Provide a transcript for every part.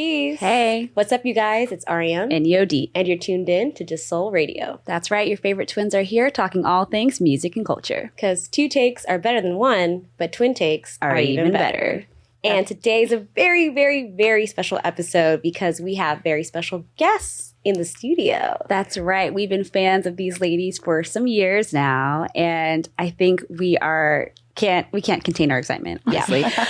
Peace. Hey. What's up, you guys? It's Ariam And Yodit. And you're tuned in to deuxsol Radio. That's right. Your favorite twins are here talking all things music and culture. Because two takes are better than one, but twin takes are even better. And today's a very, very, very special episode because we have very special guests in the studio. That's right. We've been fans of these ladies for some years now. And I think we can't contain our excitement, honestly. Yeah,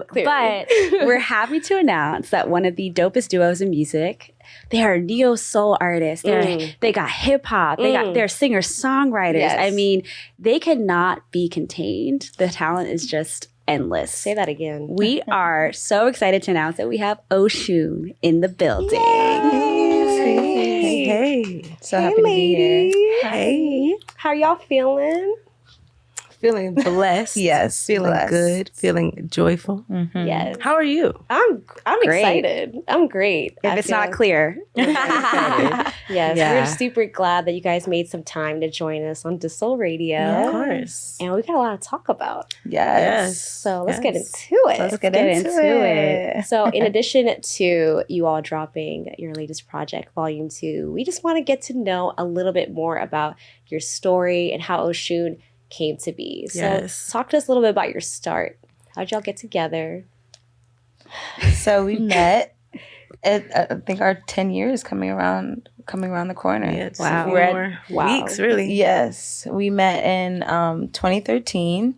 clearly. But we're happy to announce that one of the dopest duos in music, they are neo-soul artists. They got hip-hop. They're singer-songwriters. Yes. I mean, they cannot be contained. The talent is just endless. Say that again. We are so excited to announce that we have Oshun in the building. Hey. So happy to be here. Hey. How y'all feeling? Feeling blessed. Yes. Feeling good. Feeling joyful. Mm-hmm. Yes. How are you? I'm Great. excited. I'm great. If it's not clear. Yes. Yeah. We're super glad that you guys made some time to join us on deuxsol Radio. Yeah, of course. And we got a lot to talk about. Yes. So let's get into it. Let's get into it. So in addition to you all dropping your latest project, Volume 2, we just want to get to know a little bit more about your story and how Oshun came to be. So talk to us a little bit about your start. How'd y'all get together? So we met I think our 10 years coming around the corner. Yeah, it's Wow. more weeks, really. Yes. We met in 2013.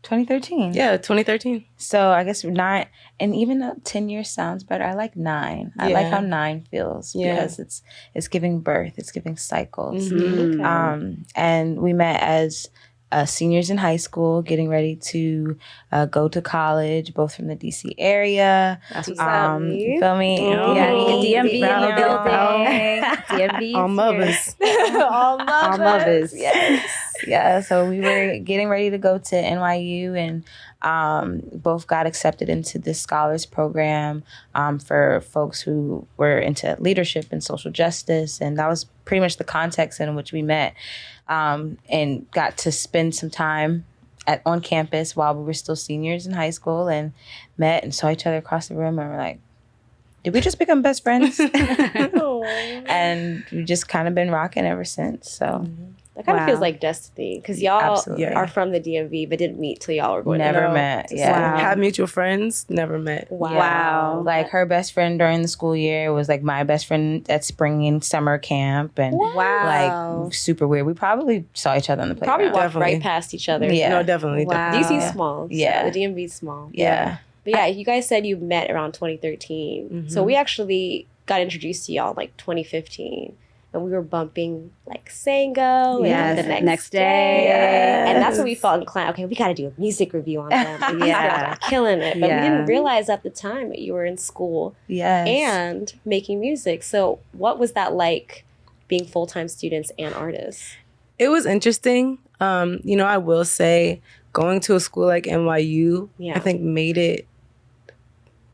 2013. Yeah, 2013. So I guess 9, and even though 10 years sounds better, I like 9. I like how 9 feels because it's giving birth, it's giving cycles. Mm-hmm. Okay. And we met as seniors in high school, getting ready to go to college, both from the DC area. That's what's up. You feel me? Oh. Yeah, DMV in the Proud. building. DMV. All mothers. All mothers. Yes. Yeah. So we were getting ready to go to NYU and both got accepted into this scholars program for folks who were into leadership and social justice. And that was pretty much the context in which we met. And got to spend some time on campus while we were still seniors in high school and met and saw each other across the room and were like, did we just become best friends? And we've just kind of been rocking ever since. So that kind of feels like destiny because y'all are from the DMV but didn't meet till y'all were going never to met. Yeah. Yeah. Have mutual friends, never met. Wow. Like her best friend during the school year was like my best friend at spring and summer camp and like super weird. We probably saw each other on the playground. Probably walked right past each other. Yeah. No, definitely. Wow. DC's small. So Yeah. the DMV's small. Yeah. But yeah, you guys said you met around 2013. Mm-hmm. So we actually got introduced to y'all in like 2015. And we were bumping like Sango and the next day. Yes. And that's when we felt inclined, okay, we got to do a music review on them. And these girls are killing it. But we didn't realize at the time that you were in school and making music. So what was that like being full-time students and artists? It was interesting. I will say going to a school like NYU, I think made it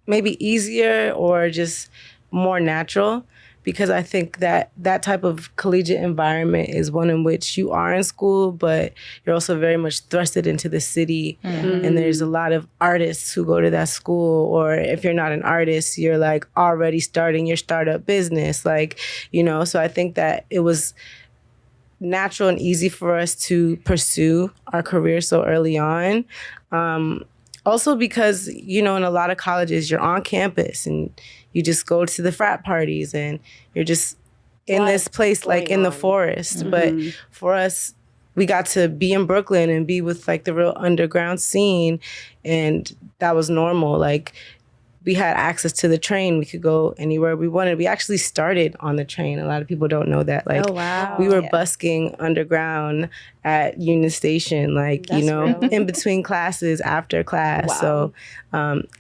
maybe easier or just more natural. Because I think that type of collegiate environment is one in which you are in school, but you're also very much thrusted into the city. Mm-hmm. And there's a lot of artists who go to that school. Or if you're not an artist, you're like already starting your startup business. So I think that it was natural and easy for us to pursue our career so early on. Also because, in a lot of colleges, you're on campus and you just go to the frat parties and you're just in this place like in the forest. Mm-hmm. But for us, we got to be in Brooklyn and be with like the real underground scene. And that was normal. Like we had access to the train. We could go anywhere we wanted. We actually started on the train. A lot of people don't know that. Like we were busking underground at Union Station, like, in between classes, after class. Wow. So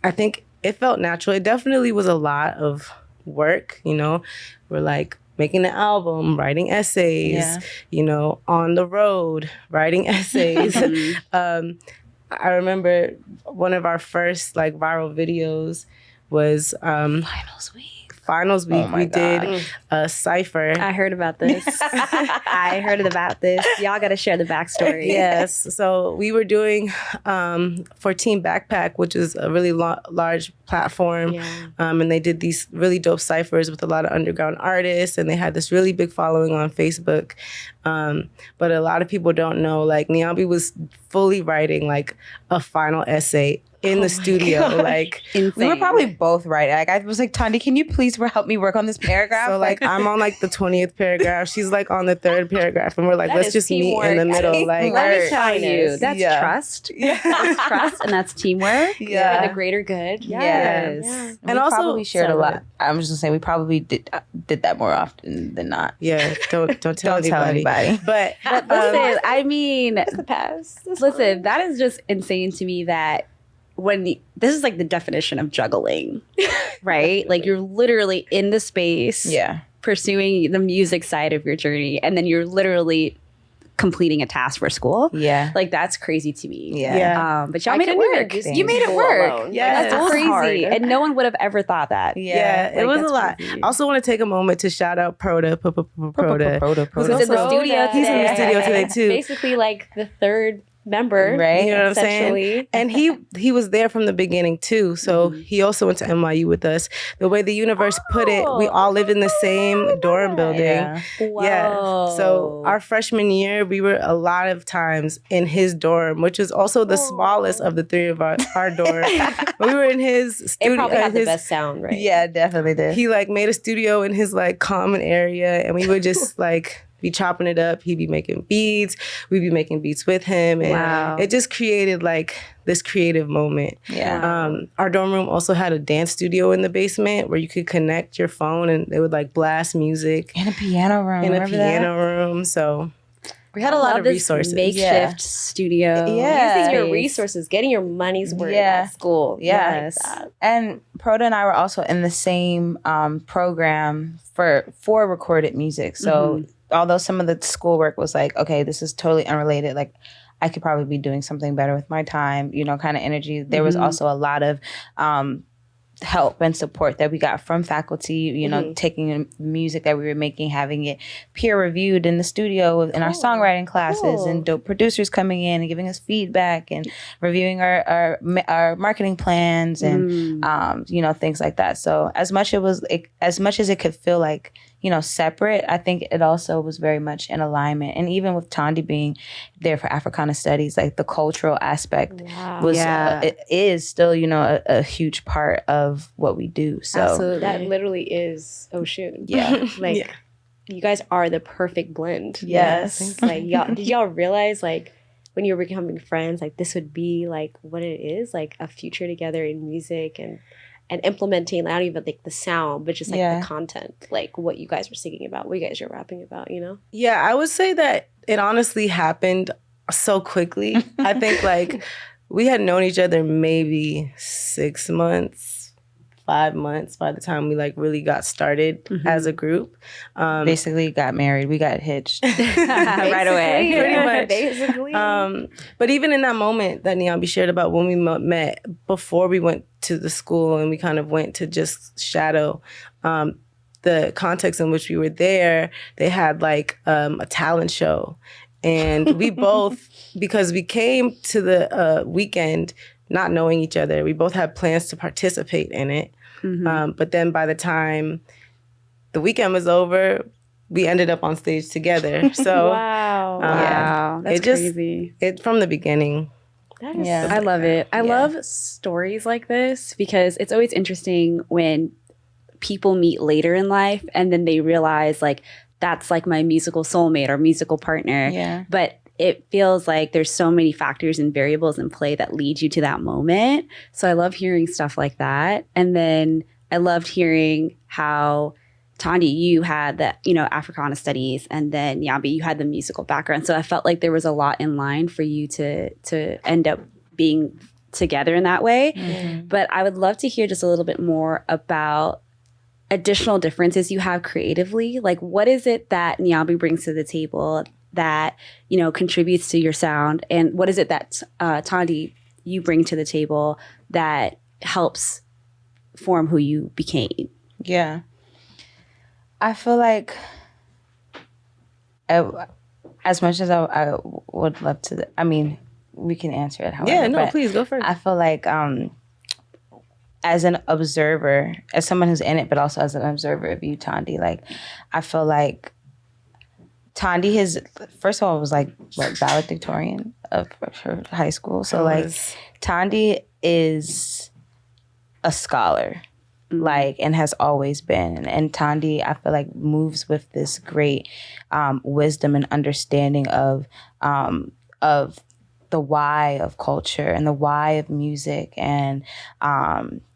I think it felt natural. It definitely was a lot of work, We're like making an album, writing essays, on the road, writing essays. I remember one of our first like viral videos was finals week, we did a cypher. I heard about this. I heard about this. Y'all got to share the backstory. Yes. So we were doing for Team Backpack, which is a really large platform. Yeah. And they did these really dope ciphers with a lot of underground artists. And they had this really big following on Facebook. But a lot of people don't know, like, Niambi was fully writing like a final essay in the studio. Gosh. Like, insane. We were probably both right. Like, I was like, Thandi, can you please help me work on this paragraph? So like I'm on like the 20th paragraph. She's like on the 3rd paragraph. And we're like, let's just teamwork. meet in the middle. Like, let me tell you, that's trust. Yeah. That's trust, and that's teamwork. Yeah. For the greater good. Yes. Yeah. And also probably shared a lot. I'm just gonna say we probably did that more often than not. Yeah. Don't tell anybody. But listen, I mean, It's the past. listen, that is just insane to me that this is like the definition of juggling, right? Like, you're literally in the space, pursuing the music side of your journey, and then you're literally completing a task for school. Yeah. Like, that's crazy to me. Yeah. But y'all made it work. You made it work. Yeah. That's crazy. Hard. And no one would have ever thought that. Yeah, it was a lot. I also want to take a moment to shout out Proda. Who's in the studio today. He's in the studio today too. Basically like the third member, right? You know what I'm saying? And he was there from the beginning too. So he also went to NYU with us. The way the universe put it, we all live in the same dorm building. Yeah. So our freshman year, we were a lot of times in his dorm, which is also the smallest of the three of our dorm. We were in his studio. It probably had the best sound, right? Yeah, definitely did. He like made a studio in his like common area, and we would just like be chopping it up. He'd be making beats. We'd be making beats with him. And it just created like this creative moment. Yeah. Our dorm room also had a dance studio in the basement where you could connect your phone and they would like blast music. In a piano room. So we had a lot of resources. Makeshift studio. Using your resources, getting your money's worth at school. Yes. And Proda and I were also in the same program for recorded music. So although some of the schoolwork was like, okay, this is totally unrelated, like I could probably be doing something better with my time, kind of energy. There was also a lot of help and support that we got from faculty, taking music that we were making, having it peer reviewed in the studio in our songwriting classes, and dope producers coming in and giving us feedback and reviewing our marketing plans and things like that. So as much as it could feel like separate, I think it also was very much in alignment. And even with Thandi being there for Africana Studies, like the cultural aspect was it is still a huge part of what we do. So absolutely. That literally is Oshun. You guys are the perfect blend. Yes. Like, did y'all realize, like, when you were becoming friends, like, this would be like what it is, like a future together in music and implementing, not even like the sound, but just like the content, like what you guys were singing about, what you guys are rapping about, Yeah, I would say that it honestly happened so quickly. I think like we had known each other maybe 6 months, 5 months by the time we like really got started as a group. Basically got married. We got hitched right away. Pretty much. Basically. But even in that moment that Niambi shared about when we met before we went to the school and we kind of went to just shadow, the context in which we were there, they had like a talent show. And we both, because we came to the weekend not knowing each other, we both had plans to participate in it. But then by the time the weekend was over, we ended up on stage together. So wow, that's crazy. It from the beginning. That is I love it. I love stories like this because it's always interesting when people meet later in life and then they realize like that's like my musical soulmate or musical partner. Yeah. But it feels like there's so many factors and variables in play that lead you to that moment. So I love hearing stuff like that. And then I loved hearing how Thandi, you had the, Africana studies, and then Niambi, you had the musical background. So I felt like there was a lot in line for you to end up being together in that way. Mm-hmm. But I would love to hear just a little bit more about additional differences you have creatively. Like, what is it that Niambi brings to the table that, contributes to your sound? And what is it that Thandi, you bring to the table that helps form who you became? Yeah. I feel like as much as I would love to, I mean, we can answer it however. Yeah, no, please go first. I feel like as an observer, as someone who's in it, but also as an observer of you, Thandi, like, I feel like Thandi has, first of all, was like, valedictorian of her high school. So, like, Thandi is a scholar, like, and has always been. And Thandi, I feel like, moves with this great wisdom and understanding of the why of culture and the why of music. And,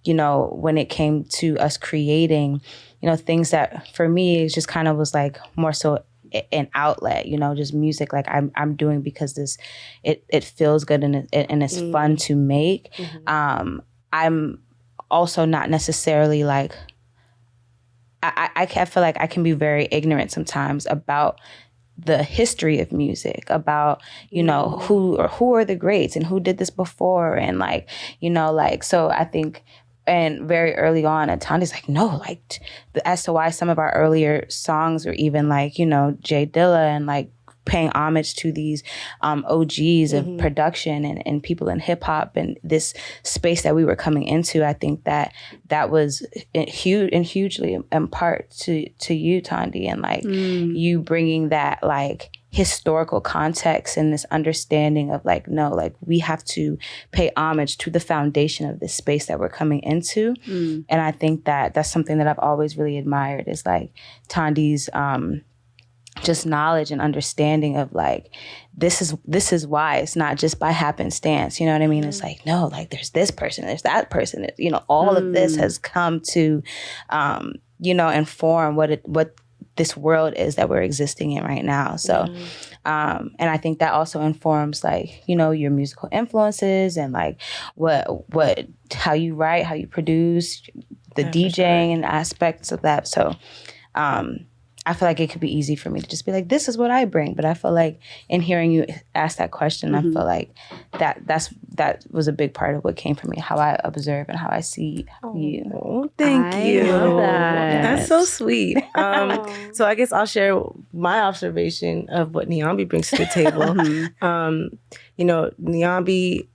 you know, when it came to us creating, you know, things that for me, it just kind of was like more so an outlet, you know, just music like I'm doing because it feels good and it's fun to make. I'm also not necessarily like, I feel like I can be very ignorant sometimes about the history of music, about, you know, who are the greats and who did this before. And like, you know, like, so I think, and very early on, and Thandi's like, no, like, as to why some of our earlier songs were even like, you know, Jay Dilla and like paying homage to these OGs of production and people in hip hop and this space that we were coming into. I think that was huge and hugely in part to you, Thandi, and like you bringing that like historical context and this understanding of like, no, like we have to pay homage to the foundation of this space that we're coming into. And I think that that's something that I've always really admired is like Thandi's just knowledge and understanding of like, this is why it's not just by happenstance, you know what I mean? It's like, no, like there's this person, there's that person, you know, all of this has come to, you know, inform what this world is that we're existing in right now. So, and I think that also informs like, you know, your musical influences and like how you write, how you produce, the DJing and aspects of that. So, I feel like it could be easy for me to just be like, this is what I bring. But I feel like in hearing you ask that question, I feel like that was a big part of what came from me, how I observe and how I see you. Oh, thank you. Love that. That's so sweet. So I guess I'll share my observation of what Niambi brings to the table. You know, Niambi's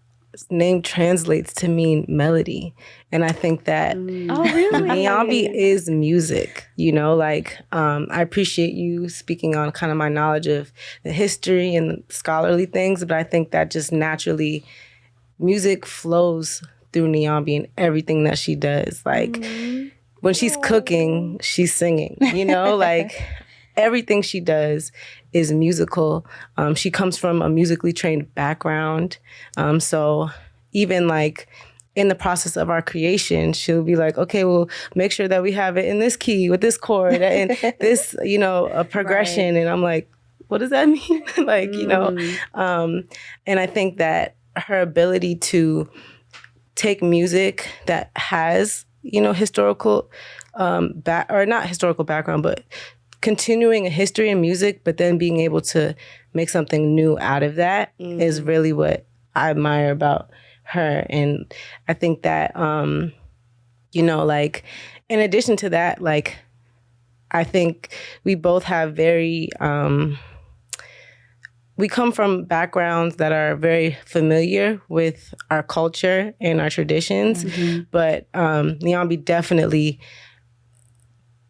name translates to mean melody. And I think that Niambi is music, you know, like I appreciate you speaking on kind of my knowledge of the history and scholarly things, but I think that just naturally music flows through Niambi and everything that she does. Like when she's cooking, she's singing, you know, like everything she does is musical. She comes from a musically trained background. So even like in the process of our creation, she'll be like, okay, well, make sure that we have it in this key with this chord and this, you know, a progression. Right. And I'm like, what does that mean? Like, you know, and I think that her ability to take music that has, you know, historical, or not historical background, but continuing a history in music, but then being able to make something new out of that is really what I admire about her. And I think that, you know, like, in addition to that, like, I think we both have very, we come from backgrounds that are very familiar with our culture and our traditions, but Niambi definitely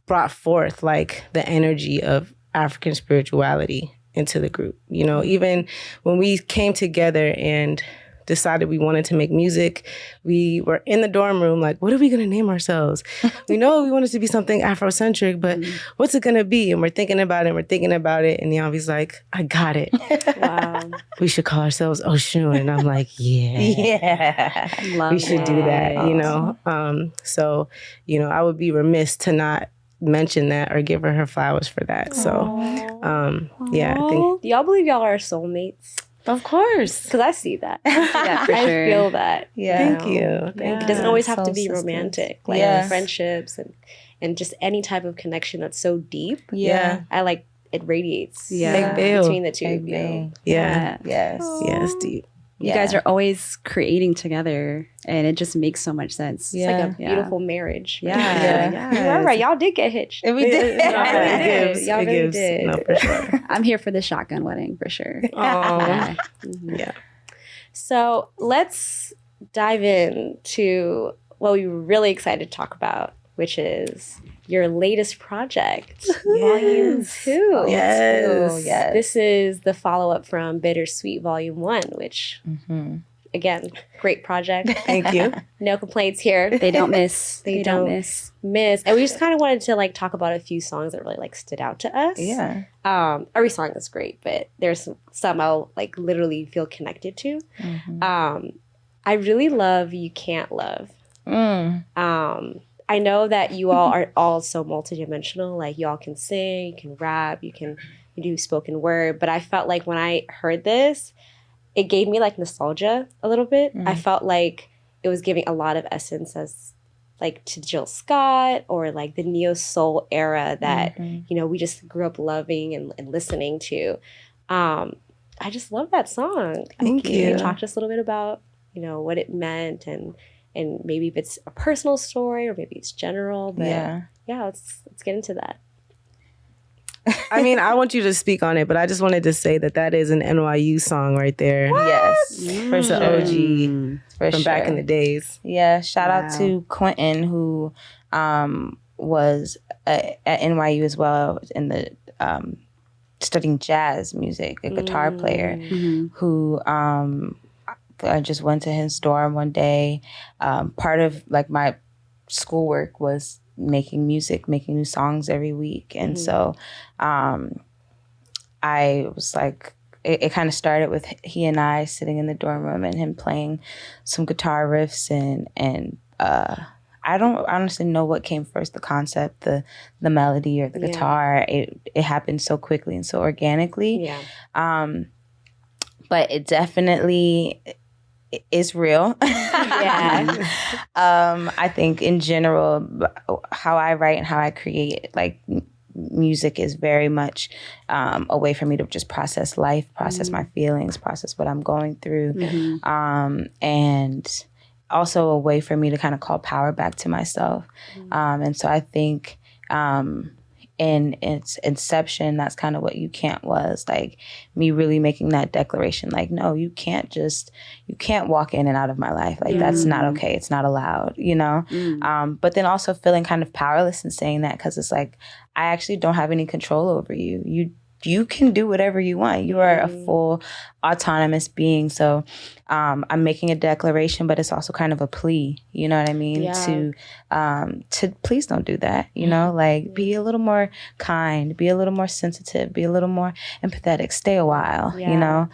brought forth like the energy of African spirituality into the group. You know, even when we came together and decided we wanted to make music, we were in the dorm room like, what are we going to name ourselves? We know we want it to be something Afrocentric, but what's it going to be? And we're thinking about it, and Niambi's like, I got it. Wow. We should call ourselves Oshun. And I'm like, yeah. We should do that, you know? So, you know, I would be remiss to not mention that or give her flowers for that. So, yeah, I think. Do y'all believe y'all are soulmates? Of course. Because I see that. Yeah, for sure. I feel that. Yeah. Thank you. It doesn't always have to be romantic. Like friendships and just any type of connection that's so deep. Yeah. I like, it radiates between the two of you. Yeah. Yes. Yes, deep. You guys are always creating together, and it just makes so much sense. It's like a beautiful marriage. Yeah. You are right. Y'all did get hitched. We did. Y'all really did. No, for sure. I'm here for the shotgun wedding for sure. Yeah. So let's dive into what we were really excited to talk about, which is your latest project, Volume 2. Yes. This is the follow-up from Bittersweet Volume 1, which, again, great project. Thank you. No complaints here. They don't miss. They don't miss. And we just kind of wanted to like talk about a few songs that really like stood out to us. Yeah. Every song is great, but there's some I'll like literally feel connected to. I really love You Can't Love. I know that you all are all so multidimensional. Like you all can sing, you can rap, you do spoken word. But I felt like when I heard this, it gave me like nostalgia a little bit. I felt like it was giving a lot of essence as like to Jill Scott or like the neo soul era that we just grew up loving and listening to. I just love that song. Thank you. Can you talk to us a little bit about what it meant and maybe if it's a personal story or maybe it's general, but yeah, let's get into that. I mean, I want you to speak on it, but I just wanted to say that is an NYU song right there. What? Yes, for sure. OG from back in the days. Yeah, shout out to Quentin who was at NYU as well in the studying jazz music, a guitar player who I just went to his dorm one day. Part of like my schoolwork was making music, making new songs every week. And so I was like, it kind of started with he and I sitting in the dorm room and him playing some guitar riffs and I don't honestly know what came first, the concept, the melody or the guitar. It happened so quickly and so organically. But it definitely is real. I think in general, how I write and how I create like music is very much a way for me to just process life, process my feelings, process what I'm going through. And also a way for me to kind of call power back to myself. And so I think in its inception, that's kind of what You Can't was, like me really making that declaration, like, no, you can't walk in and out of my life. Like, that's not okay. It's not allowed, but then also feeling kind of powerless in saying that, because it's like, I actually don't have any control over you. You can do whatever you want. You are a full autonomous being. So I'm making a declaration, but it's also kind of a plea, you know what I mean? To please don't do that, like be a little more kind, be a little more sensitive, be a little more empathetic, stay a while,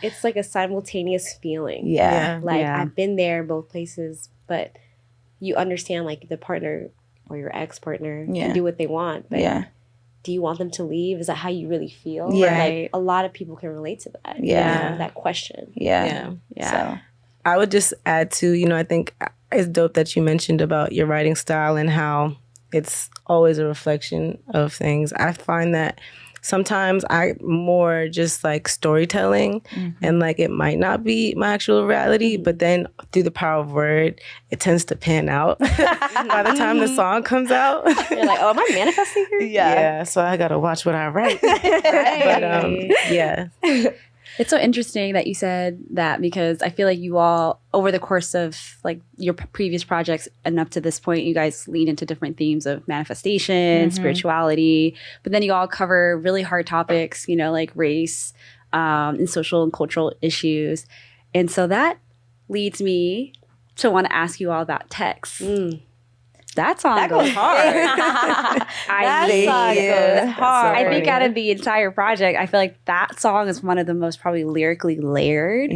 It's like a simultaneous feeling. Like I've been there both places, but you understand like the partner or your ex-partner can do what they want, but do you want them to leave? Is that how you really feel? Like, a lot of people can relate to that. That question. So I would just add to, I think it's dope that you mentioned about your writing style and how it's always a reflection of things. I find that sometimes I more just like storytelling and like it might not be my actual reality, but then through the power of word, it tends to pan out by the time the song comes out. You're like, oh, am I manifesting here? Yeah, so I got to watch what I write. But It's so interesting that you said that, because I feel like you all, over the course of like your previous projects and up to this point, you guys lean into different themes of manifestation, spirituality, but then you all cover really hard topics, like race and social and cultural issues. And so that leads me to want to ask you all about Tex. That song goes hard. That song goes hard. I think out of the entire project, I feel like that song is one of the most probably lyrically layered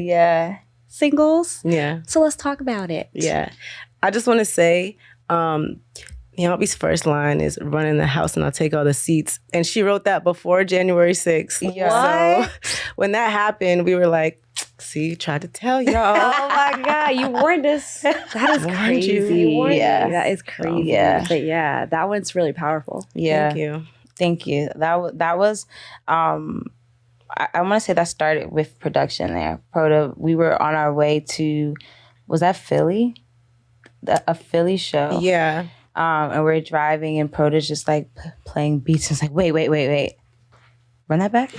singles. So let's talk about it. I just want to say, Niambi's first line is "run in the house and I'll take all the seats." And she wrote that before January 6th. So when that happened, we were like, see, tried to tell y'all. Oh my God, you warned us. That is crazy. You warned us. That is crazy. But that one's really powerful. Thank you. That was I want to say that started with production there. Proda, we were on our way to, was that Philly? A Philly show. Yeah. And we're driving and Proda's just like playing beats. And it's like, wait. Run that back?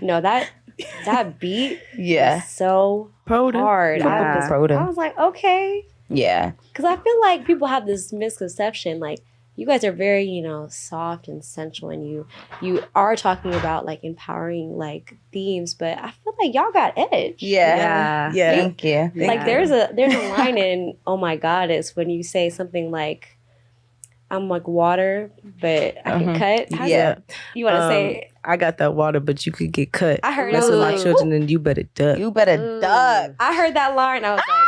No, that beat was so hard. Yeah. I was like, okay. Yeah. Because I feel like people have this misconception, like, you guys are very, you know, soft and sensual, and you are talking about like empowering like themes, but I feel like y'all got edge. Yeah. Thank you. Like there's a line in "Oh My Goddess" when you say something like, "I'm like water, but I can cut." You want to say? I got that water, but you could get cut. I heard mess with my children, and you better duck. You better duck. I heard that line. I was like.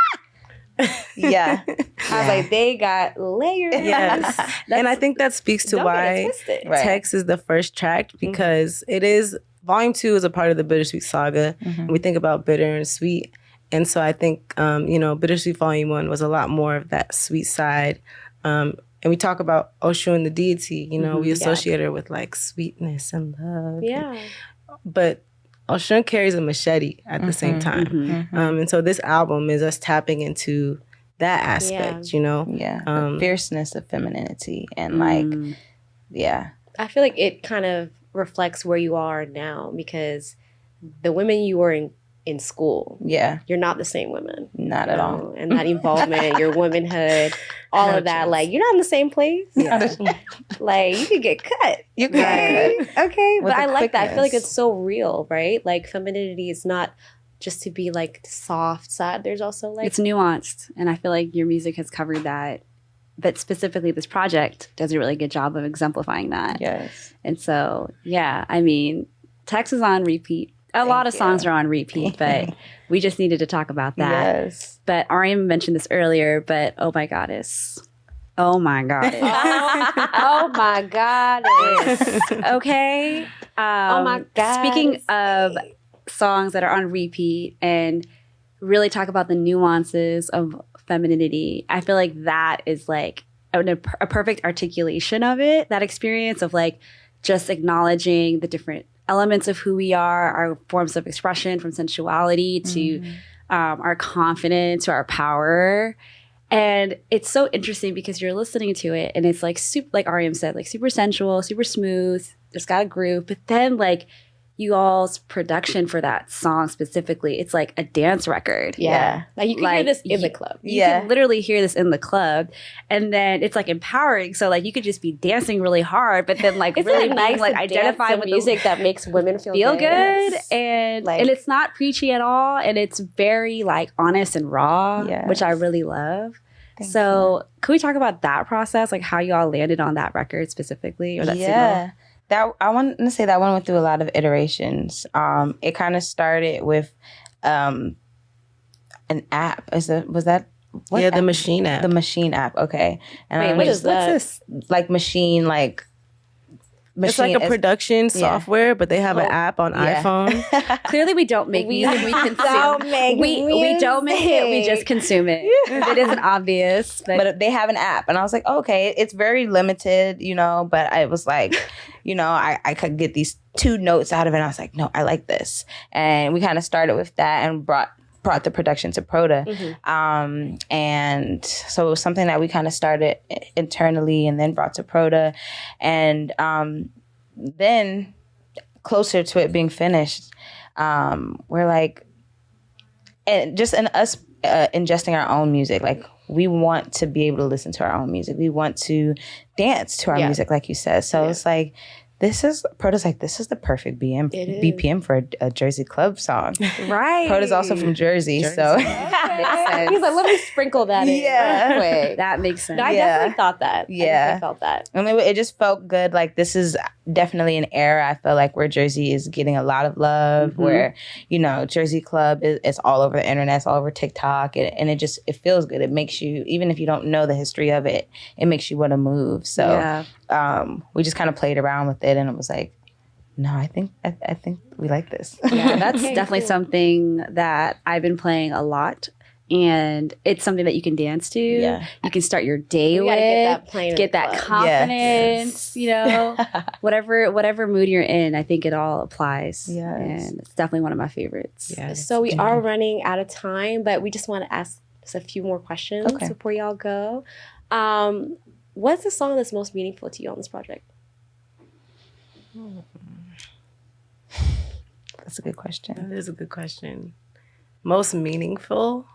Yeah. I was like, they got layers. Yes. And I think that speaks to why Text is the first track, because it is, Volume 2 is a part of the Bittersweet saga. We think about bitter and sweet. And so I think, you know, Bittersweet Volume 1 was a lot more of that sweet side. And we talk about Oshun, the deity, you know, we associate her with like sweetness and love. Yeah. But Oshun carries a machete at the same time. And so this album is us tapping into that aspect, you know? Yeah. The fierceness of femininity and like, I feel like it kind of reflects where you are now, because the women you were in school, you're not the same women. Not at all. And that involvement, your womanhood, all of that, like, you're not in the same place. Like, you could get cut. You could get cut. Okay. But I like that. I feel like it's so real, right? Like, femininity is not just to be like soft side. There's also like... It's nuanced. And I feel like your music has covered that. But specifically, this project does a really good job of exemplifying that. Yes. And so, yeah, I mean, Text is on repeat. A lot of songs are on repeat, but we just needed to talk about that. Yes. But Ariam mentioned this earlier, but Oh My Goddess. Oh My Goddess. Oh my goddess. Okay. Oh my God. Speaking of songs that are on repeat and really talk about the nuances of femininity, I feel like that is like a perfect articulation of it. That experience of like just acknowledging the different elements of who we are, our forms of expression, from sensuality to our confidence to our power. And it's so interesting because you're listening to it and it's like super, like Ariam said, like super sensual, super smooth. It's got a groove, but then like you all's production for that song specifically, it's like a dance record. Yeah. Like you can hear this in the club. You can literally hear this in the club. And then it's like empowering. So like you could just be dancing really hard, but then like Isn't really it nice like to identify dance with music that makes women feel good. And like, and it's not preachy at all. And it's very like honest and raw, which I really love. So could we talk about that process? Like how you all landed on that record specifically, or that single? That I want to say that one went through a lot of iterations. It kind of started with an app. Was that what the Machine app? The Machine app. Okay. And wait, what is that? What's this? Like machine, like. It's like a production software, but they have an app on iPhone. Clearly, we don't make music. We consume. We don't make it. We just consume it. It isn't obvious, but they have an app, and I was like, okay, it's very limited, you know. But I was like, you know, I could get these 2 notes out of it. And I was like, no, I like this, and we kind of started with that and brought the production to Proda. And so it was something that we kind of started internally and then brought to Proda. And then closer to it being finished, we're like, and just in us ingesting our own music, like we want to be able to listen to our own music. We want to dance to our music, like you said. So it's like, Proda's like, this is the perfect BPM for a Jersey club song. Right. Proda's also from Jersey. So he's like, let me sprinkle that in. Yeah. That makes sense. No, I definitely thought that. Yeah. I definitely felt that. I mean, it just felt good. Like, this is definitely an era, I feel like, where Jersey is getting a lot of love, where, you know, Jersey club is all over the internet, it's all over TikTok, and it feels good. It makes you, even if you don't know the history of it, it makes you want to move. So we just kind of played around with it, and it was like, no, I think we like this. Yeah, that's definitely something that I've been playing a lot and it's something that you can dance to. Yeah. You can start your day with. Get that confidence. You know, whatever mood you're in, I think it all applies. And it's definitely one of my favorites. So we are running out of time, but we just want to ask just a few more questions before y'all go. What's the song that's most meaningful to you on this project? That's a good question. That is a good question. Most meaningful?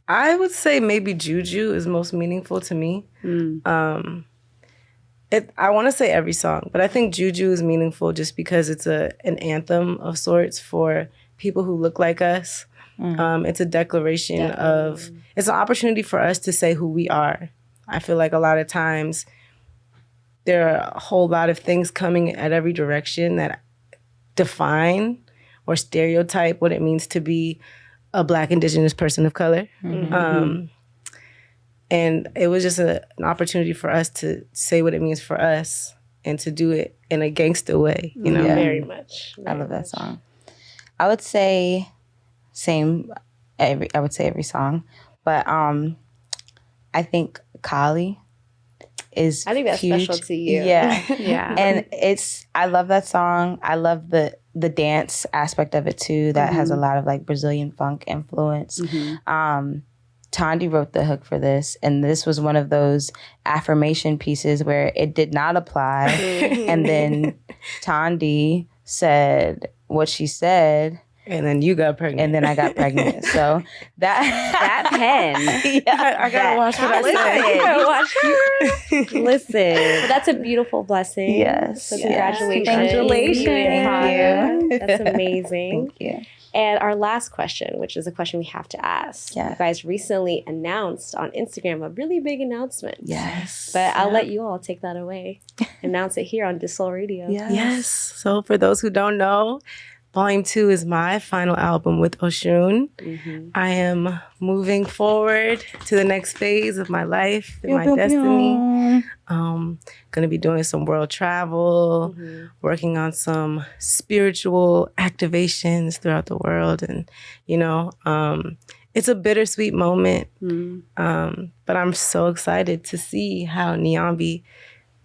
I would say maybe Juju is most meaningful to me. I want to say every song, but I think Juju is meaningful just because it's an anthem of sorts for people who look like us. It's a declaration of, it's an opportunity for us to say who we are. I feel like a lot of times there are a whole lot of things coming at every direction that define or stereotype what it means to be a Black Indigenous person of color. And it was just an opportunity for us to say what it means for us and to do it in a gangster way, you know? Very much. I love that song. I would say every song, but I think Kali is I think that's huge. special to you. Yeah. And I love that song. I love the dance aspect of it too. That has a lot of like Brazilian funk influence. Thandi wrote the hook for this, and this was one of those affirmation pieces where it did not apply. And then Thandi said what she said. And then you got pregnant. And then I got pregnant. So that pen. I gotta watch what I say. Listen. But that's a beautiful blessing. Yes. So congratulations. Congratulations. That's amazing. Thank you. And our last question, which is a question we have to ask. Yeah. You guys recently announced on Instagram a really big announcement. Yes. But I'll let you all take that away. Announce it here on deuxsol Radio. Yes. So for those who don't know, Volume 2 is my final album with Oshun. I am moving forward to the next phase of my life and my destiny. Going to be doing some world travel, working on some spiritual activations throughout the world. And, you know, it's a bittersweet moment. But I'm so excited to see how Niambi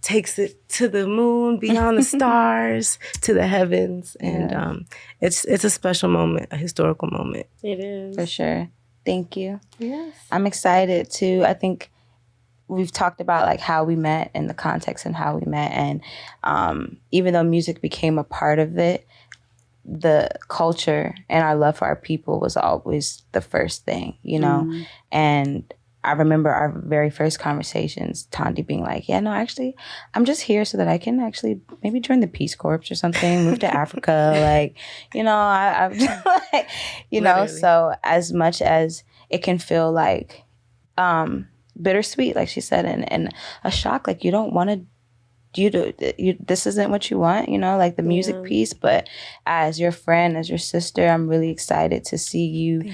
takes it to the moon, beyond the stars, to the heavens. And it's a special moment, a historical moment. It is. For sure. Thank you. Yes. I'm excited too. I think we've talked about like how we met and the context and how we met. And even though music became a part of it, the culture and our love for our people was always the first thing, you know? And I remember our very first conversations, Thandi being like, yeah, no, actually, I'm just here so that I can actually maybe join the Peace Corps or something, move to Africa. Like, you know, I'm just like, you know, so as much as it can feel like bittersweet, like she said, and a shock, like you don't want to, this isn't what you want, you know, like the music piece. But as your friend, as your sister, I'm really excited to see you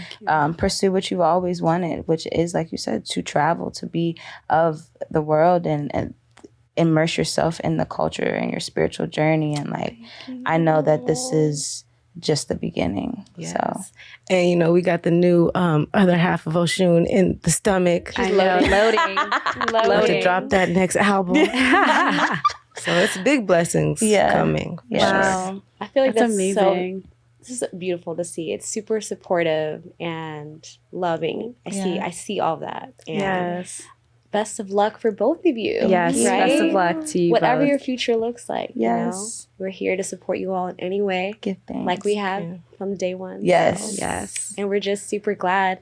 pursue what you've always wanted, which is, like you said, to travel, to be of the world and immerse yourself in the culture and your spiritual journey. And like, I know that this is just the beginning. Yes. So, and you know, we got the new other half of Oshun in the stomach. I know, loading. To drop that next album. So it's big blessings coming. Yeah. Sure. I feel like that's amazing. This is beautiful to see. It's super supportive and loving. I see all that. And best of luck for both of you. Yes, right? best of luck to you Whatever both. your future looks like. You know? We're here to support you all in any way. give thanks. Like we have from day one. Yes. So. Yes. And we're just super glad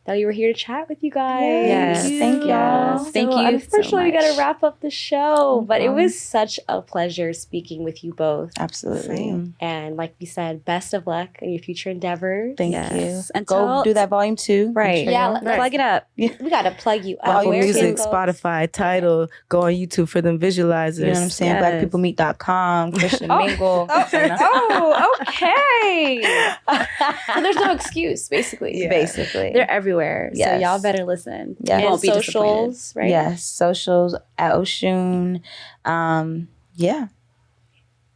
that you were here to chat with you guys. Yes. Thank y'all. Thank you so Unfortunately, we got to much. wrap up the show, but it was such a pleasure speaking with you both. Absolutely. And like we said, best of luck in your future endeavors. Thank Yes. you. And Go tell- do that volume 2. Right. Yeah, Let's plug it up. We got to plug you up. Apple Where Music, can folks- Spotify, Tidal. Go on YouTube for them visualizers. You know what I'm saying? Yes. Blackpeoplemeet.com, Christian Mingle. Okay. So there's no excuse, basically. Basically. They're everywhere. Yes. So y'all better listen. Yes. You And won't be disappointed. socials, right? Yes. Socials at Oshun. Yeah.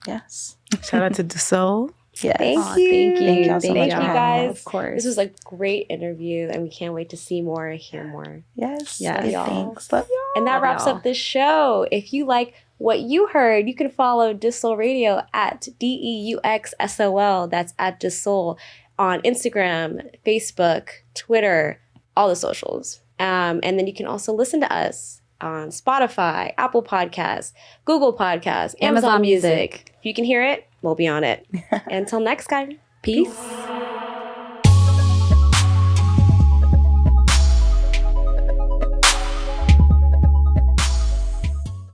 Yes. Shout out to deuxsol. Yes. Thank you. Thank you. Thank y'all so much Thank you guys. Of course. This was a great interview, and we can't wait to see more and hear more. Yes. Love y'all. Thanks. Love y'all. And that wraps up this show. If you like what you heard, you can follow deuxsol Radio at DEUXSOL. That's at deuxsol on Instagram, Facebook, Twitter, all the socials. And then you can also listen to us on Spotify, Apple Podcasts, Google Podcasts, Amazon Music. If you can hear it, we'll be on it. Until next time, peace.